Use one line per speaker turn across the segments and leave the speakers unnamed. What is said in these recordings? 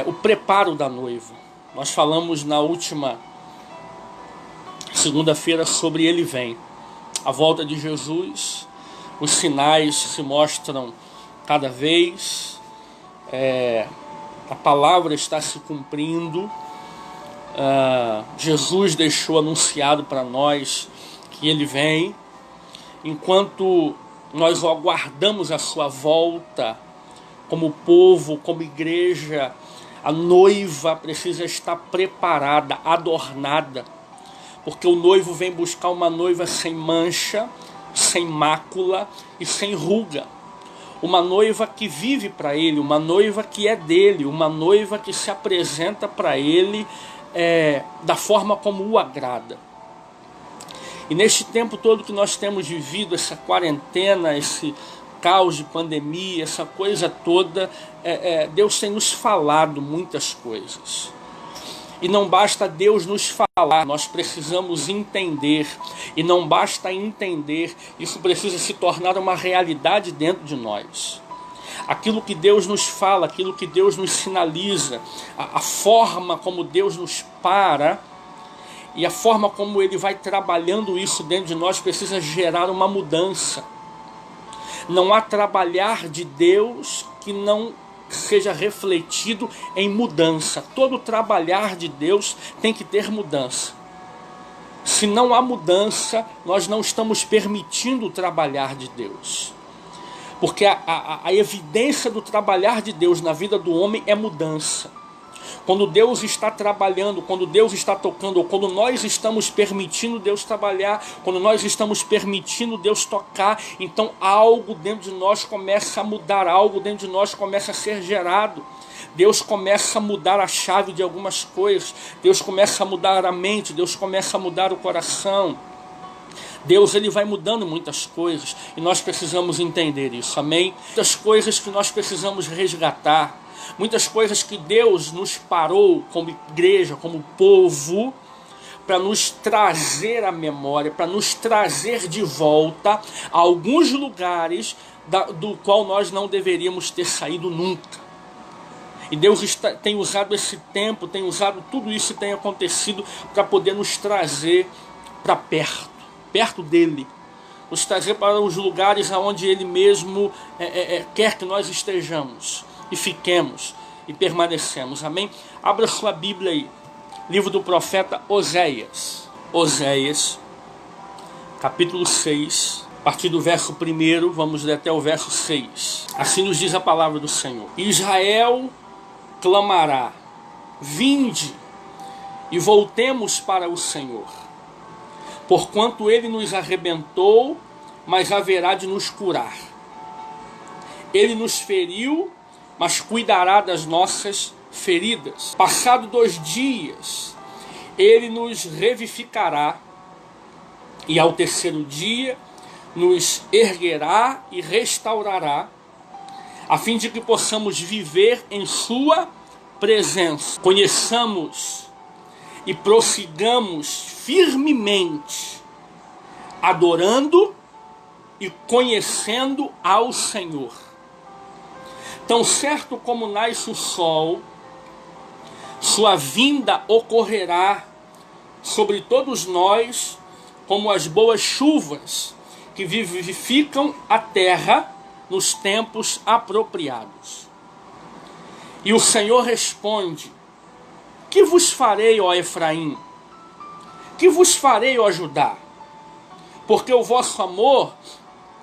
o preparo da noiva. Nós falamos na última segunda-feira sobre Ele Vem. A volta de Jesus, os sinais se mostram cada vez, a palavra está se cumprindo. Jesus deixou anunciado para nós que Ele vem. Enquanto nós aguardamos a sua volta, como povo, como igreja, a noiva precisa estar preparada, adornada, porque o noivo vem buscar uma noiva sem mancha, sem mácula e sem ruga. Uma noiva que vive para Ele, uma noiva que é dele, uma noiva que se apresenta para Ele da forma como o agrada. E neste tempo todo que nós temos vivido, essa quarentena, esse caos de pandemia, essa coisa toda, Deus tem nos falado muitas coisas. E não basta Deus nos falar, nós precisamos entender. E não basta entender, isso precisa se tornar uma realidade dentro de nós. Aquilo que Deus nos fala, aquilo que Deus nos sinaliza, a forma como Deus nos para e a forma como Ele vai trabalhando isso dentro de nós precisa gerar uma mudança. Não há trabalhar de Deus que não seja refletido em mudança. Todo trabalhar de Deus tem que ter mudança. Se não há mudança, nós não estamos permitindo o trabalhar de Deus. Porque a evidência do trabalhar de Deus na vida do homem é mudança. Quando Deus está trabalhando, quando Deus está tocando, ou quando nós estamos permitindo Deus trabalhar, quando nós estamos permitindo Deus tocar, então algo dentro de nós começa a mudar, algo dentro de nós começa a ser gerado. Deus começa a mudar a chave de algumas coisas, Deus começa a mudar a mente, Deus começa a mudar o coração. Deus, Ele vai mudando muitas coisas e nós precisamos entender isso, amém? Muitas coisas que nós precisamos resgatar, muitas coisas que Deus nos parou como igreja, como povo, para nos trazer à memória, para nos trazer de volta a alguns lugares do qual nós não deveríamos ter saído nunca. E Deus tem usado esse tempo, tem usado tudo isso que tem acontecido para poder nos trazer para perto dEle, nos trazer para os lugares aonde Ele mesmo quer que nós estejamos e fiquemos e permanecemos, amém? Abra sua Bíblia aí, livro do profeta Oséias, capítulo 6, a partir do verso 1, vamos ler até o verso 6. Assim nos diz a palavra do Senhor: Israel clamará, vinde e voltemos para o Senhor, porquanto Ele nos arrebentou, mas haverá de nos curar. Ele nos feriu, mas cuidará das nossas feridas. Passado 2 dias, Ele nos revivificará, e ao 3º dia nos erguerá e restaurará, a fim de que possamos viver em sua presença. Conheçamos e prossigamos firmemente, adorando e conhecendo ao Senhor. Tão certo como nasce o sol, sua vinda ocorrerá sobre todos nós, como as boas chuvas que vivificam a terra nos tempos apropriados. E o Senhor responde: que vos farei, ó Efraim? Que vos farei, ó Judá? Porque o vosso amor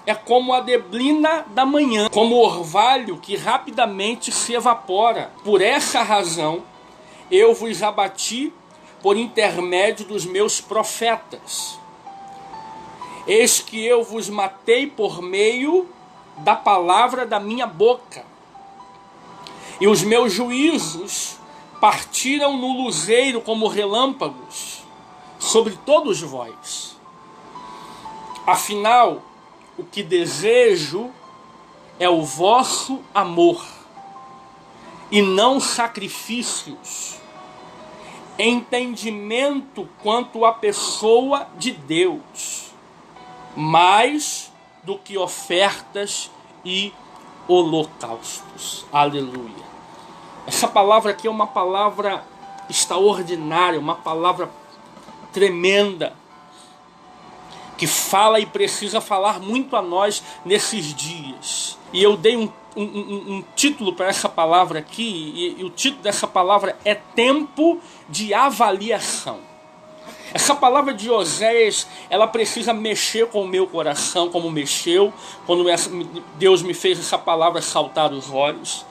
é como a neblina da manhã, como o orvalho que rapidamente se evapora. Por essa razão, eu vos abati por intermédio dos meus profetas. Eis que eu vos matei por meio da palavra da minha boca. E os meus juízos partiram no luzeiro como relâmpagos sobre todos vós. Afinal, o que desejo é o vosso amor, e não sacrifícios, entendimento quanto à pessoa de Deus, mais do que ofertas e holocaustos. Aleluia. Essa palavra aqui é uma palavra extraordinária, uma palavra tremenda, que fala e precisa falar muito a nós nesses dias. E eu dei um título para essa palavra aqui, e o título dessa palavra é Tempo de Avaliação. Essa palavra de Oséias, ela precisa mexer com o meu coração, como mexeu quando Deus me fez essa palavra saltar os olhos.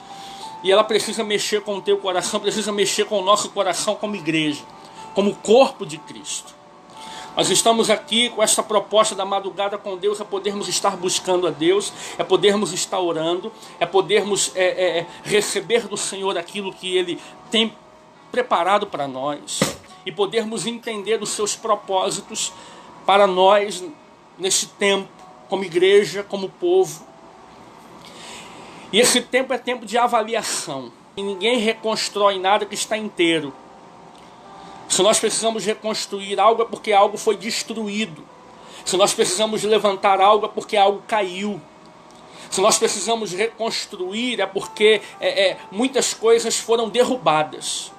E ela precisa mexer com o teu coração, precisa mexer com o nosso coração como igreja, como corpo de Cristo. Nós estamos aqui com essa proposta da madrugada com Deus, é podermos estar buscando a Deus, é podermos estar orando, é podermos receber do Senhor aquilo que Ele tem preparado para nós, e podermos entender os seus propósitos para nós nesse tempo, como igreja, como povo. E esse tempo é tempo de avaliação. E ninguém reconstrói nada que está inteiro. Se nós precisamos reconstruir algo é porque algo foi destruído. Se nós precisamos levantar algo é porque algo caiu. Se nós precisamos reconstruir é porque muitas coisas foram derrubadas.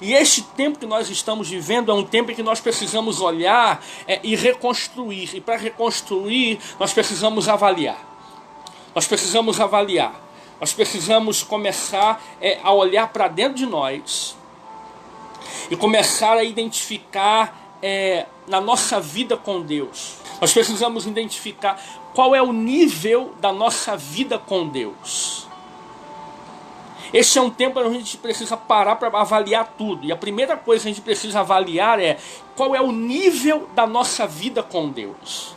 E este tempo que nós estamos vivendo é um tempo em que nós precisamos olhar e reconstruir. E para reconstruir nós precisamos avaliar. Nós precisamos avaliar. Nós precisamos começar a olhar para dentro de nós e começar a identificar na nossa vida com Deus. Nós precisamos identificar qual é o nível da nossa vida com Deus. Este é um tempo onde a gente precisa parar para avaliar tudo. E a primeira coisa que a gente precisa avaliar é qual é o nível da nossa vida com Deus.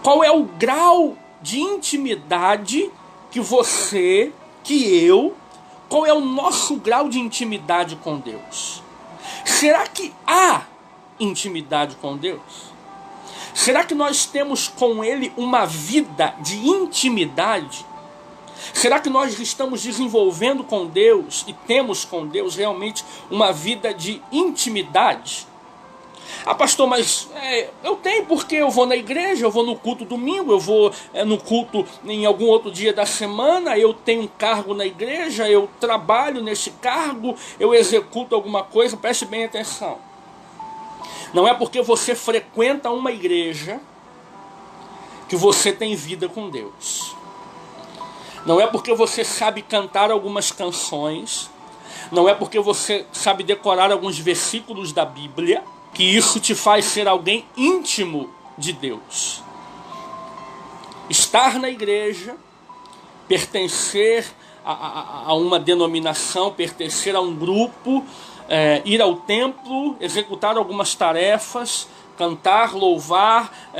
Qual é o grau de intimidade que você, que eu, qual é o nosso grau de intimidade com Deus? Será que há intimidade com Deus? Será que nós temos com Ele uma vida de intimidade? Será que nós estamos desenvolvendo com Deus e temos com Deus realmente uma vida de intimidade? Ah, pastor, mas eu tenho porque eu vou na igreja, eu vou no culto domingo, eu vou no culto em algum outro dia da semana, eu tenho um cargo na igreja, eu trabalho nesse cargo, eu executo alguma coisa. Preste bem atenção. Não é porque você frequenta uma igreja que você tem vida com Deus. Não é porque você sabe cantar algumas canções, não é porque você sabe decorar alguns versículos da Bíblia, que isso te faz ser alguém íntimo de Deus. Estar na igreja, pertencer a uma denominação, pertencer a um grupo, ir ao templo, executar algumas tarefas, cantar, louvar,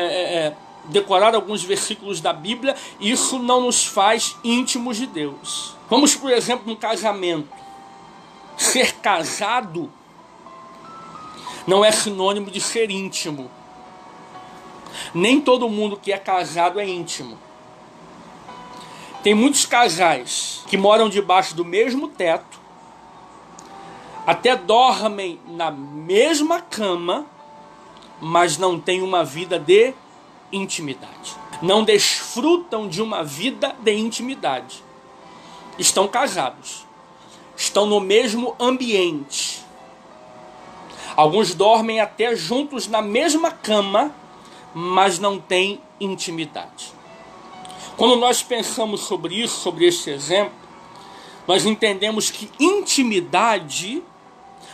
decorar alguns versículos da Bíblia, isso não nos faz íntimos de Deus. Vamos, por exemplo, num casamento. Ser casado não é sinônimo de ser íntimo. Nem todo mundo que é casado é íntimo. Tem muitos casais que moram debaixo do mesmo teto, até dormem na mesma cama, mas não têm uma vida de intimidade. Não desfrutam de uma vida de intimidade. Estão casados. Estão no mesmo ambiente. Alguns dormem até juntos na mesma cama, mas não têm intimidade. Quando nós pensamos sobre isso, sobre esse exemplo, nós entendemos que intimidade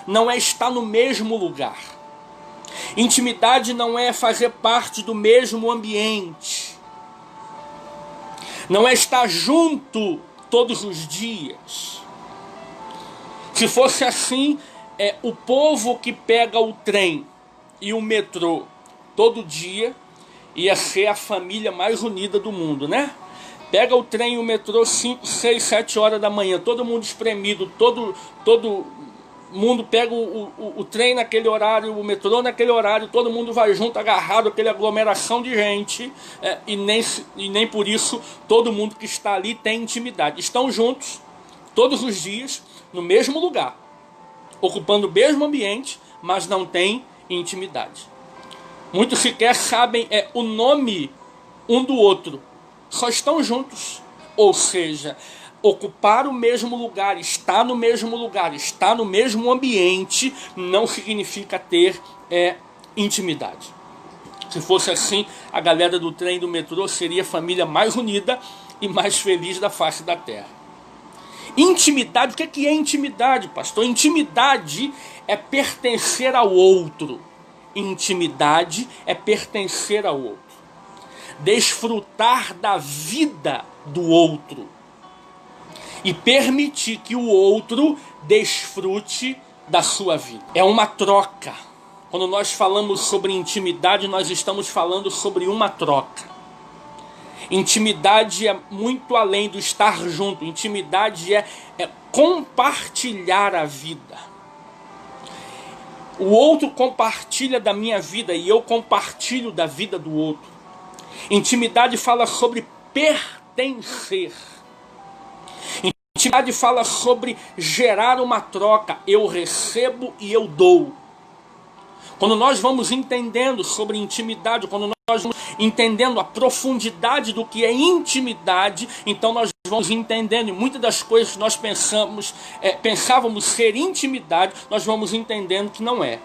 não é estar no mesmo lugar. Intimidade não é fazer parte do mesmo ambiente. Não é estar junto todos os dias. Se fosse assim, o povo que pega o trem e o metrô todo dia ia ser a família mais unida do mundo, né? Pega o trem e o metrô 5, 6, 7 horas da manhã, todo mundo espremido, todo mundo pega o trem naquele horário, o metrô naquele horário, todo mundo vai junto, agarrado, aquela aglomeração de gente, e nem por isso todo mundo que está ali tem intimidade. Estão juntos, todos os dias, no mesmo lugar, ocupando o mesmo ambiente, mas não tem intimidade. Muitos sequer sabem o nome um do outro, só estão juntos. Ou seja, ocupar o mesmo lugar, estar no mesmo lugar, estar no mesmo ambiente, não significa ter intimidade. Se fosse assim, a galera do trem e do metrô seria a família mais unida e mais feliz da face da terra. Intimidade, o que é intimidade, pastor? Intimidade é pertencer ao outro. Intimidade é pertencer ao outro. Desfrutar da vida do outro. E permitir que o outro desfrute da sua vida. É uma troca. Quando nós falamos sobre intimidade, nós estamos falando sobre uma troca. Intimidade é muito além do estar junto. Intimidade é compartilhar a vida. O outro compartilha da minha vida e eu compartilho da vida do outro. Intimidade fala sobre pertencer. Intimidade fala sobre gerar uma troca. Eu recebo e eu dou. Quando nós vamos entendendo sobre intimidade, quando nós vamos entendendo a profundidade do que é intimidade, então nós vamos entendendo, e muitas das coisas que nós pensávamos ser intimidade, nós vamos entendendo que não é.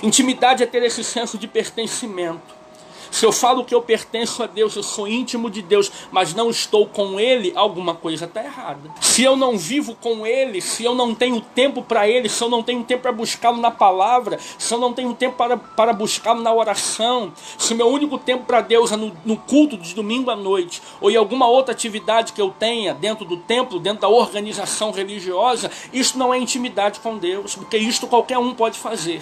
Intimidade é ter esse senso de pertencimento. Se eu falo que eu pertenço a Deus, eu sou íntimo de Deus, mas não estou com Ele, alguma coisa está errada. Se eu não vivo com Ele, se eu não tenho tempo para Ele, se eu não tenho tempo para buscá-lo na palavra, se eu não tenho tempo para buscá-lo na oração, se o meu único tempo para Deus é no culto de domingo à noite, ou em alguma outra atividade que eu tenha dentro do templo, dentro da organização religiosa, isso não é intimidade com Deus, porque isto qualquer um pode fazer.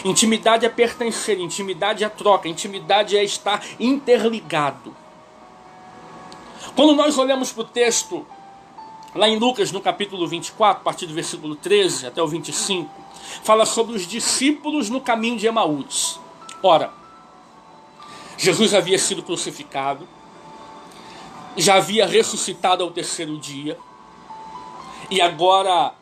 Intimidade é pertencer, intimidade é troca, intimidade é estar interligado. Quando nós olhamos para o texto, lá em Lucas, no capítulo 24, a partir do versículo 13 até o 25, fala sobre os discípulos no caminho de Emaús. Ora, Jesus havia sido crucificado, já havia ressuscitado ao terceiro dia, e agora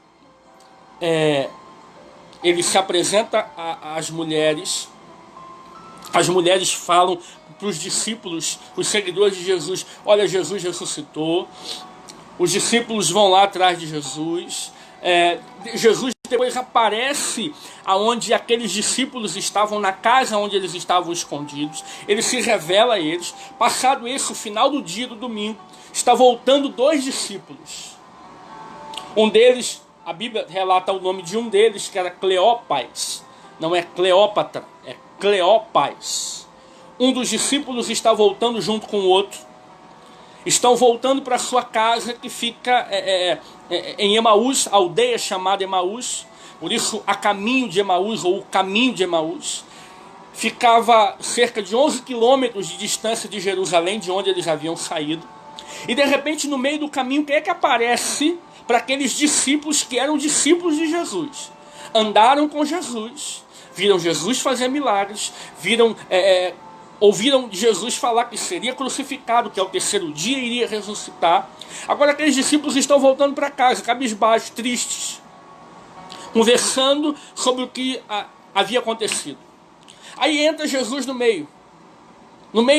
ele se apresenta às mulheres. As mulheres falam para os discípulos, os seguidores de Jesus: olha, Jesus ressuscitou. Os discípulos vão lá atrás de Jesus. Jesus depois aparece aonde aqueles discípulos estavam, na casa onde eles estavam escondidos. Ele se revela a eles. Passado isso, o final do dia do domingo, está voltando 2 discípulos. Um deles, a Bíblia relata o nome de um deles, que era Cleopas. Não é Cleópatra, é Cleopas. Um dos discípulos está voltando junto com o outro. Estão voltando para sua casa, que fica em Emaús, a aldeia chamada Emaús. Por isso, a caminho de Emaús, ou o caminho de Emaús. Ficava cerca de 11 quilômetros de distância de Jerusalém, de onde eles haviam saído. E de repente, no meio do caminho, quem é que aparece para aqueles discípulos que eram discípulos de Jesus? Andaram com Jesus, viram Jesus fazer milagres, ouviram Jesus falar que seria crucificado, que ao terceiro dia iria ressuscitar. Agora aqueles discípulos estão voltando para casa, cabisbaixos, tristes, conversando sobre o que havia acontecido. Aí entra Jesus no meio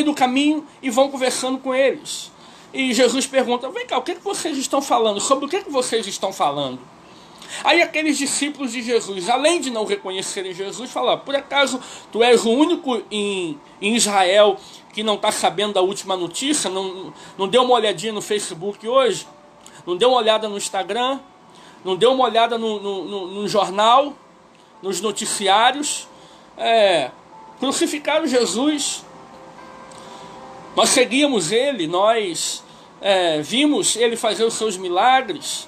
do caminho, e vão conversando com eles. E Jesus pergunta: vem cá, o que vocês estão falando? Sobre o que vocês estão falando? Aí aqueles discípulos de Jesus, além de não reconhecerem Jesus, falam: por acaso tu és o único em Israel que não está sabendo da última notícia? Não deu uma olhadinha no Facebook hoje? Não deu uma olhada no Instagram? Não deu uma olhada no jornal? Nos noticiários? Crucificaram Jesus. Nós seguíamos ele, nós vimos ele fazer os seus milagres.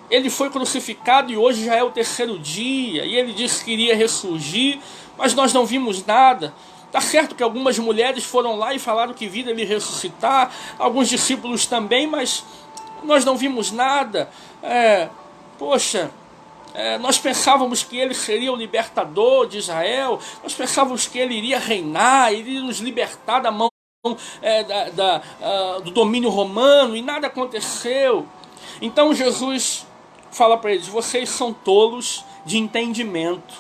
Ele foi crucificado e hoje já é o terceiro dia. E ele disse que iria ressurgir, mas nós não vimos nada. Está certo que algumas mulheres foram lá e falaram que viram ele ressuscitar. Alguns discípulos também, mas nós não vimos nada. Nós pensávamos que ele seria o libertador de Israel. Nós pensávamos que ele iria reinar, iria nos libertar da mão do domínio romano, e nada aconteceu. Então Jesus fala para eles: vocês são tolos de entendimento,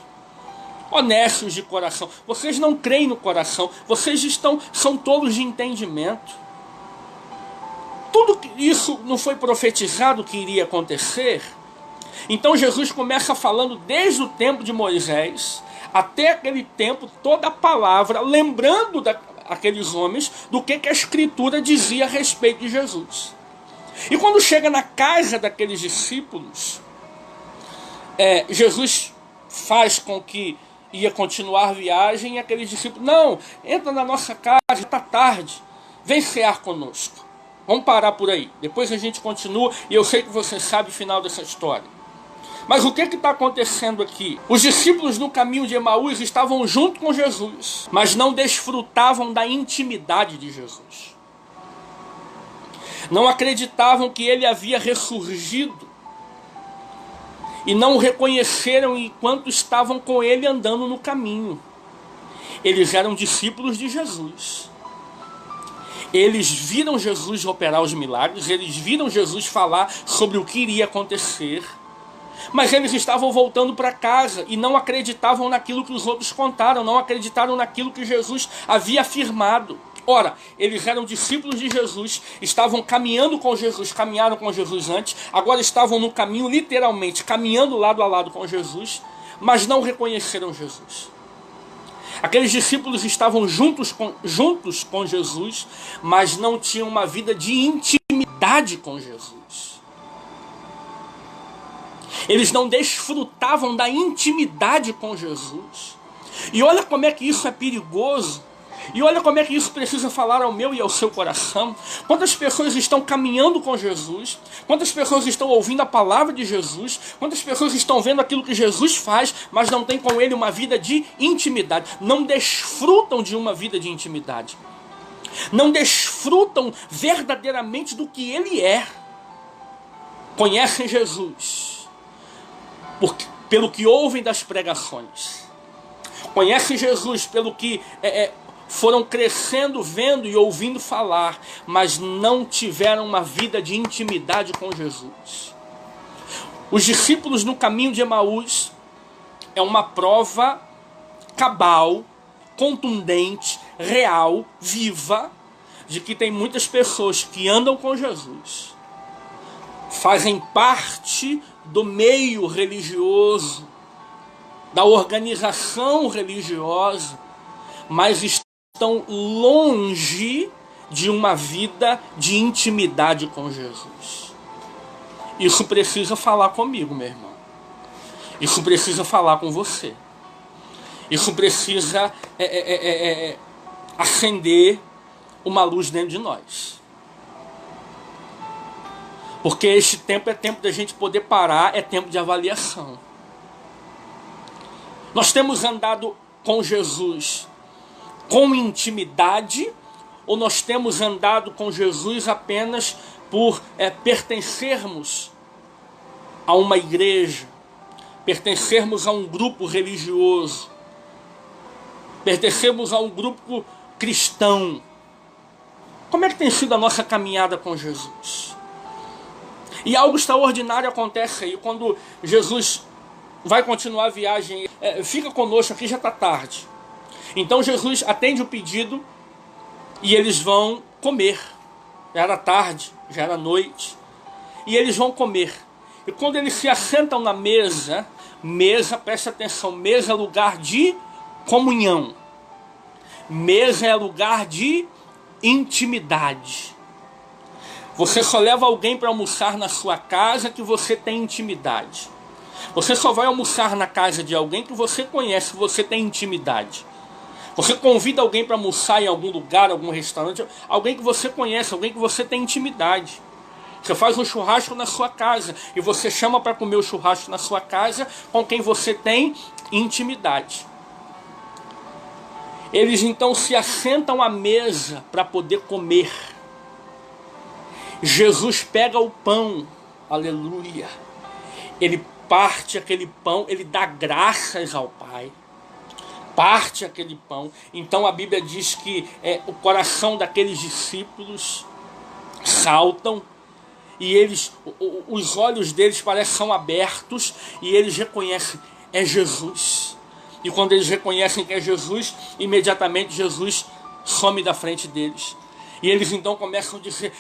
honestos de coração. Vocês não creem no coração, vocês são tolos de entendimento. tudo isso não foi profetizado que iria acontecer? Então Jesus começa falando desde o tempo de Moisés até aquele tempo, toda a palavra, lembrando aqueles homens do que a Escritura dizia a respeito de Jesus. E quando chega na casa daqueles discípulos, Jesus faz com que ia continuar a viagem e aqueles discípulos, não, entra na nossa casa, está tarde, vem cear conosco. Vamos parar por aí, depois a gente continua e eu sei que você sabe o final dessa história. Mas o que está acontecendo aqui? Os discípulos no caminho de Emaús estavam junto com Jesus, mas não desfrutavam da intimidade de Jesus. Não acreditavam que ele havia ressurgido e não o reconheceram enquanto estavam com ele andando no caminho. Eles eram discípulos de Jesus. Eles viram Jesus operar os milagres, eles viram Jesus falar sobre o que iria acontecer, mas eles estavam voltando para casa e não acreditavam naquilo que os outros contaram, não acreditaram naquilo que Jesus havia afirmado. Ora, eles eram discípulos de Jesus, estavam caminhando com Jesus, caminharam com Jesus antes, agora estavam no caminho literalmente, caminhando lado a lado com Jesus, mas não reconheceram Jesus. Aqueles discípulos estavam juntos com Jesus, mas não tinham uma vida de intimidade com Jesus. Eles não desfrutavam da intimidade com Jesus. E olha como é que isso é perigoso. E olha como é que isso precisa falar ao meu e ao seu coração. Quantas pessoas estão caminhando com Jesus, quantas pessoas estão ouvindo a palavra de Jesus, quantas pessoas estão vendo aquilo que Jesus faz, mas não têm com ele uma vida de intimidade, não desfrutam de uma vida de intimidade, não desfrutam verdadeiramente do que ele é. Conhecem Jesus pelo que ouvem das pregações, conhecem Jesus pelo que foram crescendo, vendo e ouvindo falar, mas não tiveram uma vida de intimidade com Jesus. Os discípulos no caminho de Emaús é uma prova cabal, contundente, real, viva, de que tem muitas pessoas que andam com Jesus, fazem parte do meio religioso, da organização religiosa, mas estão longe de uma vida de intimidade com Jesus. Isso precisa falar comigo, meu irmão. Isso precisa falar com você. Isso precisa acender uma luz dentro de nós. Porque este tempo é tempo da gente poder parar, é tempo de avaliação. Nós temos andado com Jesus com intimidade, ou nós temos andado com Jesus apenas por pertencermos a uma igreja, pertencermos a um grupo religioso, pertencermos a um grupo cristão? Como é que tem sido a nossa caminhada com Jesus? E algo extraordinário acontece aí, quando Jesus vai continuar a viagem. Fica conosco aqui, já está tarde. Então Jesus atende o pedido e eles vão comer. Já era tarde, já era noite. E eles vão comer. E quando eles se assentam na mesa, presta atenção, mesa é lugar de comunhão. Mesa é lugar de intimidade. Você só leva alguém para almoçar na sua casa que você tem intimidade. Você só vai almoçar na casa de alguém que você conhece, que você tem intimidade. Você convida alguém para almoçar em algum lugar, algum restaurante, alguém que você conhece, alguém que você tem intimidade. Você faz um churrasco na sua casa e você chama para comer o churrasco na sua casa com quem você tem intimidade. Eles então se assentam à mesa para poder comer. Jesus pega o pão, aleluia, ele parte aquele pão, ele dá graças ao Pai, parte aquele pão. Então a Bíblia diz que o coração daqueles discípulos saltam, e os olhos deles parecem são abertos, e eles reconhecem, é Jesus. E quando eles reconhecem que é Jesus, imediatamente Jesus some da frente deles. E eles então começam a dizer: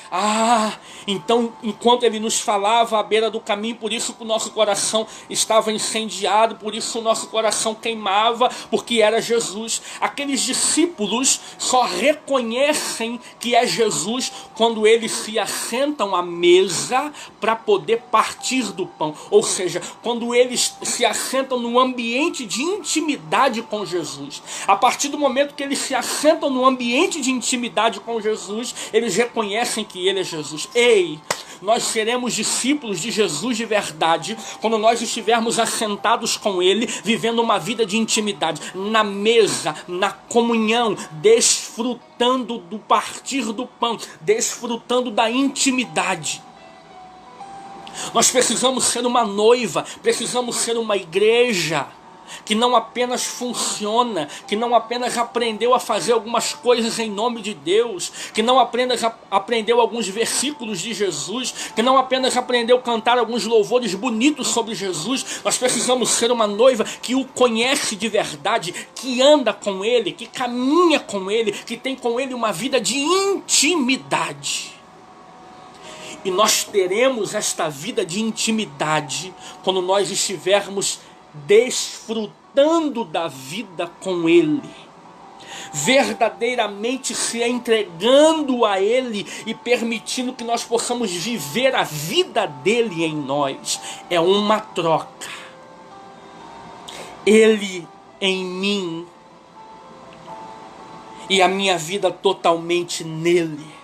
então enquanto ele nos falava à beira do caminho, por isso que o nosso coração estava incendiado, por isso o nosso coração queimava, porque era Jesus. Aqueles discípulos só reconhecem que é Jesus quando eles se assentam à mesa para poder partir do pão. Ou seja, quando eles se assentam num ambiente de intimidade com Jesus. A partir do momento que eles se assentam no ambiente de intimidade com Jesus, eles reconhecem que ele é Jesus. Ei, nós seremos discípulos de Jesus de verdade quando nós estivermos assentados com ele, vivendo uma vida de intimidade, na mesa, na comunhão, desfrutando do partir do pão, desfrutando da intimidade. Nós precisamos ser uma noiva, precisamos ser uma igreja que não apenas funciona, que não apenas aprendeu a fazer algumas coisas em nome de Deus, que não apenas aprendeu alguns versículos de Jesus, que não apenas aprendeu a cantar alguns louvores bonitos sobre Jesus. Nós precisamos ser uma noiva que o conhece de verdade, que anda com ele, que caminha com ele, que tem com ele uma vida de intimidade. E nós teremos esta vida de intimidade quando nós estivermos desfrutando da vida com ele, verdadeiramente se entregando a ele e permitindo que nós possamos viver a vida dele em nós. É uma troca. Ele em mim e a minha vida totalmente nele.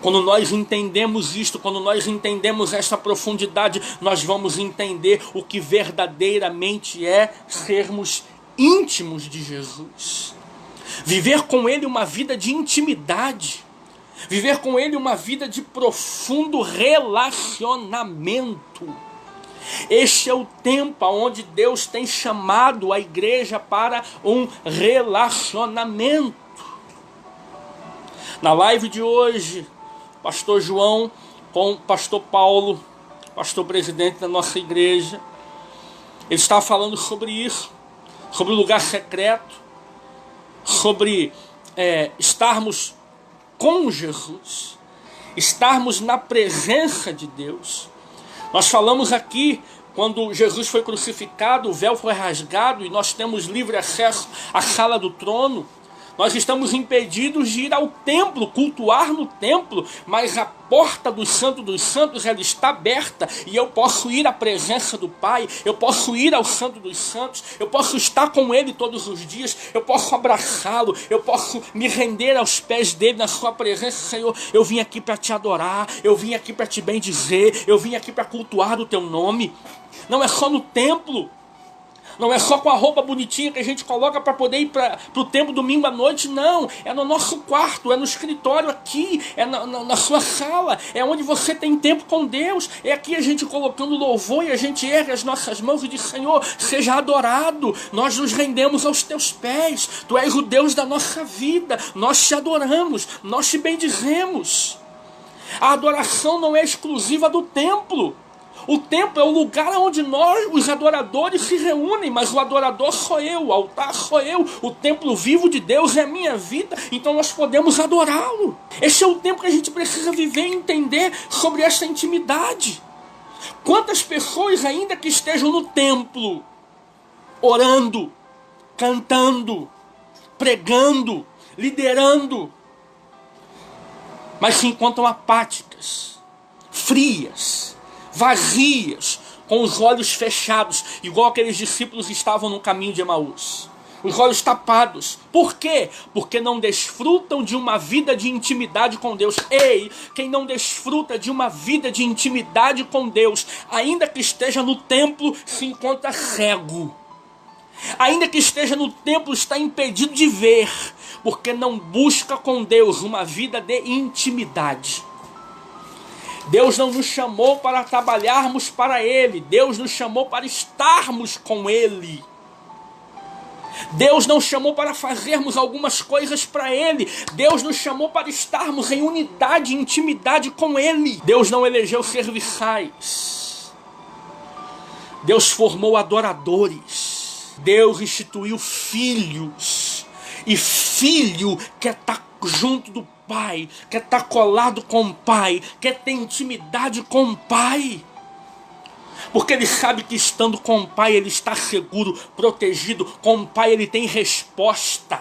Quando nós entendemos isto, quando nós entendemos esta profundidade, nós vamos entender o que verdadeiramente é sermos íntimos de Jesus. Viver com ele uma vida de intimidade. Viver com ele uma vida de profundo relacionamento. Este é o tempo onde Deus tem chamado a igreja para um relacionamento. Na live de hoje, pastor João com o pastor Paulo, pastor presidente da nossa igreja, ele está falando sobre isso, sobre o lugar secreto, sobre estarmos com Jesus, estarmos na presença de Deus. Nós falamos aqui, quando Jesus foi crucificado, o véu foi rasgado e nós temos livre acesso à sala do trono. Nós estamos impedidos de ir ao templo, cultuar no templo, mas a porta do Santo dos Santos ela está aberta e eu posso ir à presença do Pai, eu posso ir ao Santo dos Santos, eu posso estar com Ele todos os dias, eu posso abraçá-lo, eu posso me render aos pés dele na sua presença. Senhor, eu vim aqui para te adorar, eu vim aqui para te bendizer, eu vim aqui para cultuar o teu nome. Não é só no templo. Não é só com a roupa bonitinha que a gente coloca para poder ir para o templo domingo à noite, não. É no nosso quarto, é no escritório aqui, é na sua sala, é onde você tem tempo com Deus. É aqui a gente colocando louvor e a gente ergue as nossas mãos e diz: Senhor, seja adorado. Nós nos rendemos aos teus pés. Tu és o Deus da nossa vida. Nós te adoramos, nós te bendizemos. A adoração não é exclusiva do templo. O templo é o lugar onde nós, os adoradores, se reúnem, mas o adorador sou eu, o altar sou eu, o templo vivo de Deus é a minha vida, então nós podemos adorá-lo. Este é o tempo que a gente precisa viver e entender sobre essa intimidade. Quantas pessoas ainda que estejam no templo, orando, cantando, pregando, liderando, mas se encontram apáticas, frias, vazias, com os olhos fechados, igual aqueles discípulos estavam no caminho de Emaús. Os olhos tapados. Por quê? Porque não desfrutam de uma vida de intimidade com Deus. Ei, quem não desfruta de uma vida de intimidade com Deus, ainda que esteja no templo, se encontra cego. Ainda que esteja no templo, está impedido de ver, porque não busca com Deus uma vida de intimidade. Deus não nos chamou para trabalharmos para Ele. Deus nos chamou para estarmos com Ele. Deus não chamou para fazermos algumas coisas para Ele. Deus nos chamou para estarmos em unidade, intimidade com Ele. Deus não elegeu serviçais. Deus formou adoradores. Deus instituiu filhos. E filho quer estar junto do Pai, quer estar colado com o Pai, quer ter intimidade com o Pai. Porque ele sabe que estando com o Pai ele está seguro, protegido. Com o Pai ele tem resposta.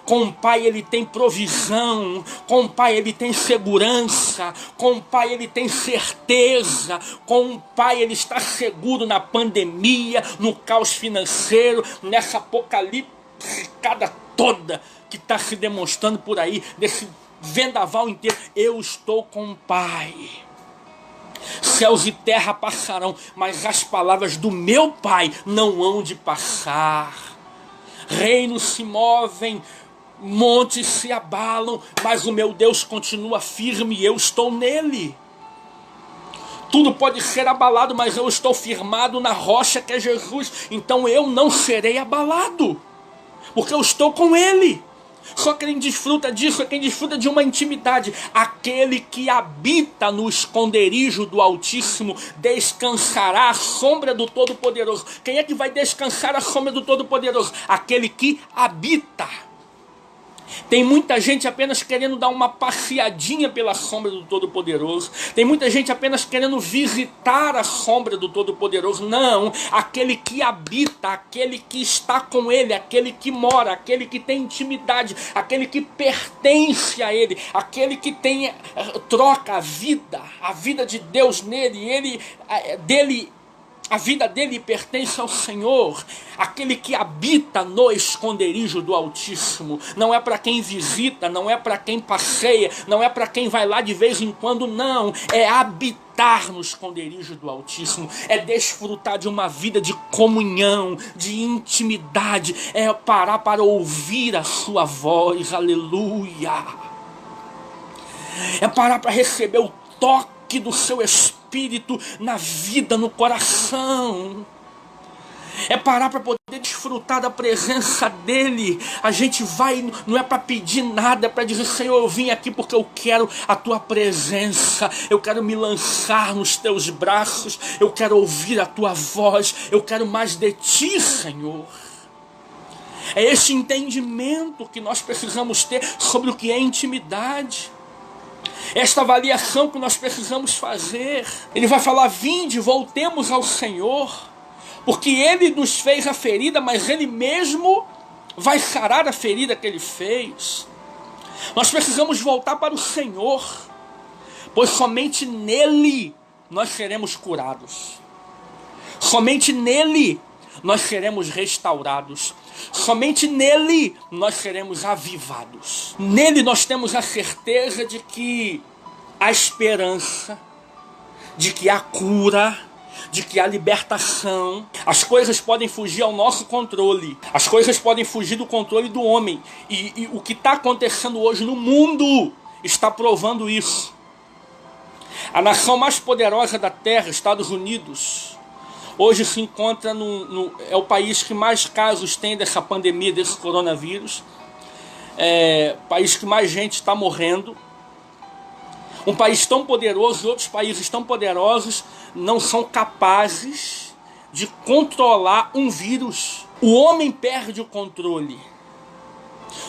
Com o Pai ele tem provisão. Com o Pai ele tem segurança. Com o Pai ele tem certeza. Com o Pai ele está seguro na pandemia, no caos financeiro, nessa apocalipsicada toda que está se demonstrando por aí, desse vendaval inteiro. Eu estou com o Pai. Céus e terra passarão, mas as palavras do meu Pai não hão de passar. Reinos se movem, montes se abalam, mas o meu Deus continua firme e eu estou nele. Tudo pode ser abalado, mas eu estou firmado na rocha que é Jesus. Então eu não serei abalado, porque eu estou com ele. Só quem desfruta disso é quem desfruta de uma intimidade. Aquele que habita no esconderijo do Altíssimo descansará à sombra do Todo-Poderoso. Quem é que vai descansar à sombra do Todo-Poderoso? Aquele que habita. Tem muita gente apenas querendo dar uma passeadinha pela sombra do Todo-Poderoso. Tem muita gente apenas querendo visitar a sombra do Todo-Poderoso. Não, aquele que habita, aquele que está com ele, aquele que mora, aquele que tem intimidade, aquele que pertence a ele, aquele que tem, troca a vida de Deus nele, a vida dele pertence ao Senhor. Aquele que habita no esconderijo do Altíssimo. Não é para quem visita, não é para quem passeia, não é para quem vai lá de vez em quando, não. É habitar no esconderijo do Altíssimo. É desfrutar de uma vida de comunhão, de intimidade. É parar para ouvir a sua voz, aleluia. É parar para receber o toque do seu Espírito na vida, no coração. É parar para poder desfrutar da presença dele. A gente vai, não é para pedir nada, é para dizer: Senhor, eu vim aqui porque eu quero a tua presença. Eu quero me lançar nos teus braços. Eu quero ouvir a tua voz. Eu quero mais de ti, Senhor. É esse entendimento que nós precisamos ter sobre o que é intimidade. Esta avaliação que nós precisamos fazer. Ele vai falar: vinde, voltemos ao Senhor, porque ele nos fez a ferida, mas ele mesmo vai sarar a ferida que ele fez. Nós precisamos voltar para o Senhor, pois somente nele nós seremos curados. Somente nele nós seremos restaurados. Somente nele nós seremos avivados. Nele nós temos a certeza de que há esperança, de que há cura, de que há libertação. As coisas podem fugir ao nosso controle. As coisas podem fugir do controle do homem. E o que está acontecendo hoje no mundo está provando isso. A nação mais poderosa da Terra, Estados Unidos, hoje se encontra é o país que mais casos tem dessa pandemia, desse coronavírus. É o país que mais gente está morrendo. Um país tão poderoso e outros países tão poderosos não são capazes de controlar um vírus. O homem perde o controle.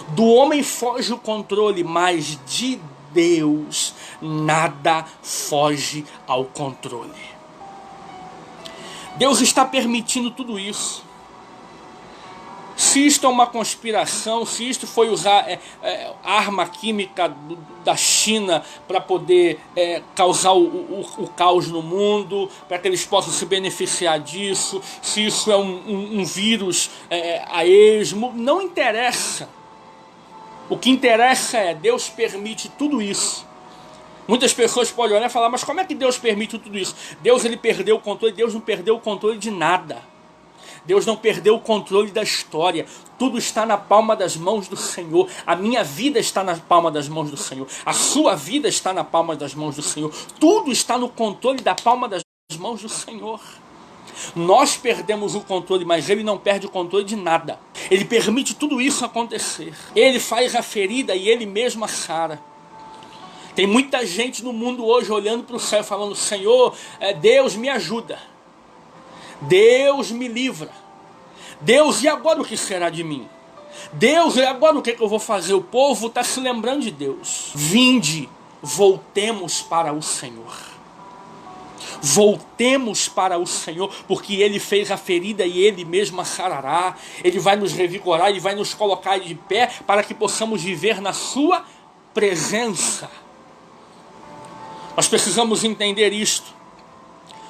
Do homem foge o controle, mas de Deus nada foge ao controle. Deus está permitindo tudo isso. Se isto é uma conspiração, se isto foi usar arma química da China para poder causar o caos no mundo, para que eles possam se beneficiar disso, se isso é um vírus a esmo, não interessa. O que interessa é Deus permite tudo isso. Muitas pessoas podem olhar e falar: mas como é que Deus permite tudo isso? Deus, ele perdeu o controle. Deus não perdeu o controle de nada. Deus não perdeu o controle da história. Tudo está na palma das mãos do Senhor. A minha vida está na palma das mãos do Senhor. A sua vida está na palma das mãos do Senhor. Tudo está no controle da palma das mãos do Senhor. Nós perdemos o controle, mas ele não perde o controle de nada. Ele permite tudo isso acontecer. Ele faz a ferida e ele mesmo a sara. Tem muita gente no mundo hoje olhando para o céu falando: Senhor, Deus me ajuda. Deus me livra. Deus, e agora o que será de mim? Deus, e agora o que eu vou fazer? O povo está se lembrando de Deus. Vinde, voltemos para o Senhor. Voltemos para o Senhor, porque Ele fez a ferida e Ele mesmo a sarará. Ele vai nos revigorar, Ele vai nos colocar de pé para que possamos viver na sua presença. Nós precisamos entender isto.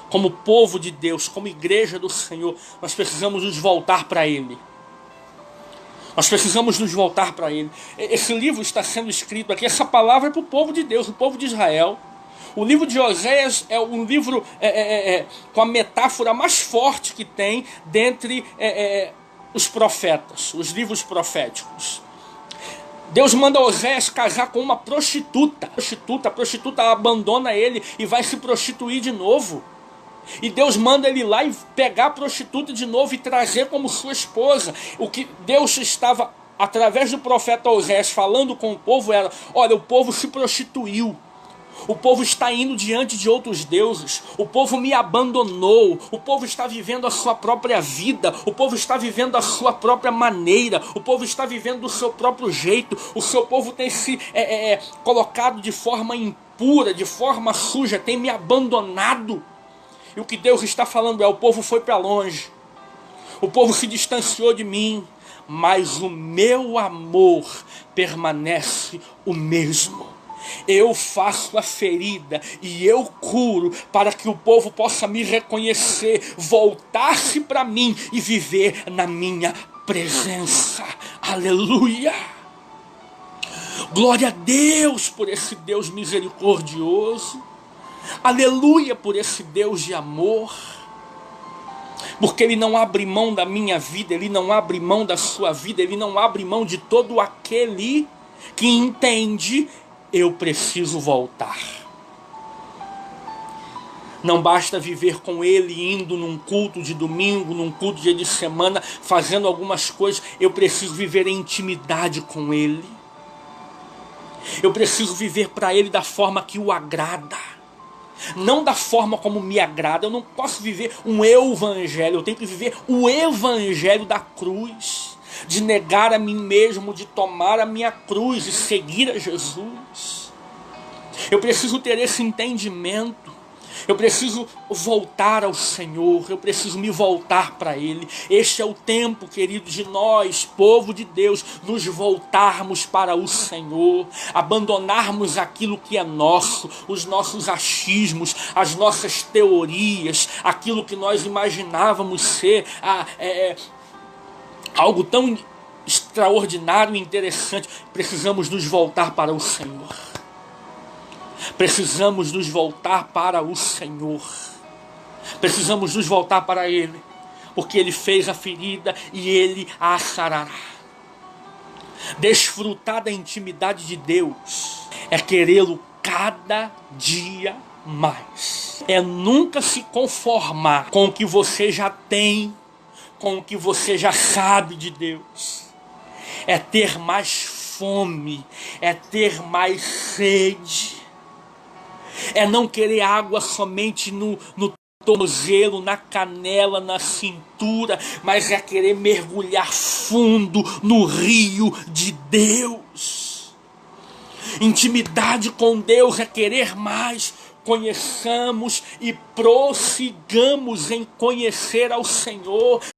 Como povo de Deus, como igreja do Senhor, nós precisamos nos voltar para Ele. Nós precisamos nos voltar para Ele. Esse livro está sendo escrito aqui, essa palavra é para o povo de Deus, o povo de Israel. O livro de Oséias é um livro com a metáfora mais forte que tem dentre os profetas, os livros proféticos. Deus manda Oséias casar com uma prostituta. A prostituta abandona ele e vai se prostituir de novo. E Deus manda ele ir lá e pegar a prostituta de novo e trazer como sua esposa. O que Deus estava, através do profeta Oséias, falando com o povo era: olha, o povo se prostituiu. O povo está indo diante de outros deuses. O povo me abandonou. O povo está vivendo a sua própria vida. O povo está vivendo a sua própria maneira. O povo está vivendo do seu próprio jeito. O seu povo tem se colocado de forma impura, de forma suja, tem me abandonado. E o que Deus está falando é: o povo foi para longe. O povo se distanciou de mim. Mas o meu amor permanece o mesmo. Eu faço a ferida e eu curo para que o povo possa me reconhecer, voltar-se para mim e viver na minha presença. Aleluia! Glória a Deus por esse Deus misericordioso. Aleluia por esse Deus de amor. Porque Ele não abre mão da minha vida, Ele não abre mão da sua vida, Ele não abre mão de todo aquele que entende: eu preciso voltar. Não basta viver com Ele indo num culto de domingo, num culto de dia de semana, fazendo algumas coisas. Eu preciso viver em intimidade com Ele. Eu preciso viver para Ele da forma que o agrada. Não da forma como me agrada. Eu não posso viver um evangelho. Eu tenho que viver o evangelho da cruz. De negar a mim mesmo, de tomar a minha cruz e seguir a Jesus. Eu preciso ter esse entendimento. Eu preciso voltar ao Senhor. Eu preciso me voltar para Ele. Este é o tempo, querido, de nós, povo de Deus, nos voltarmos para o Senhor. Abandonarmos aquilo que é nosso, os nossos achismos, as nossas teorias, aquilo que nós imaginávamos ser algo tão extraordinário e interessante. Precisamos nos voltar para o Senhor. Precisamos nos voltar para o Senhor. Precisamos nos voltar para Ele. Porque Ele fez a ferida e Ele a sarará. Desfrutar da intimidade de Deus é querê-lo cada dia mais. É nunca se conformar com o que você já tem, com o que você já sabe de Deus. É ter mais fome, é ter mais sede. É não querer água somente no tornozelo, na canela, na cintura, mas é querer mergulhar fundo no rio de Deus. Intimidade com Deus é querer mais. Conheçamos e prossigamos em conhecer ao Senhor.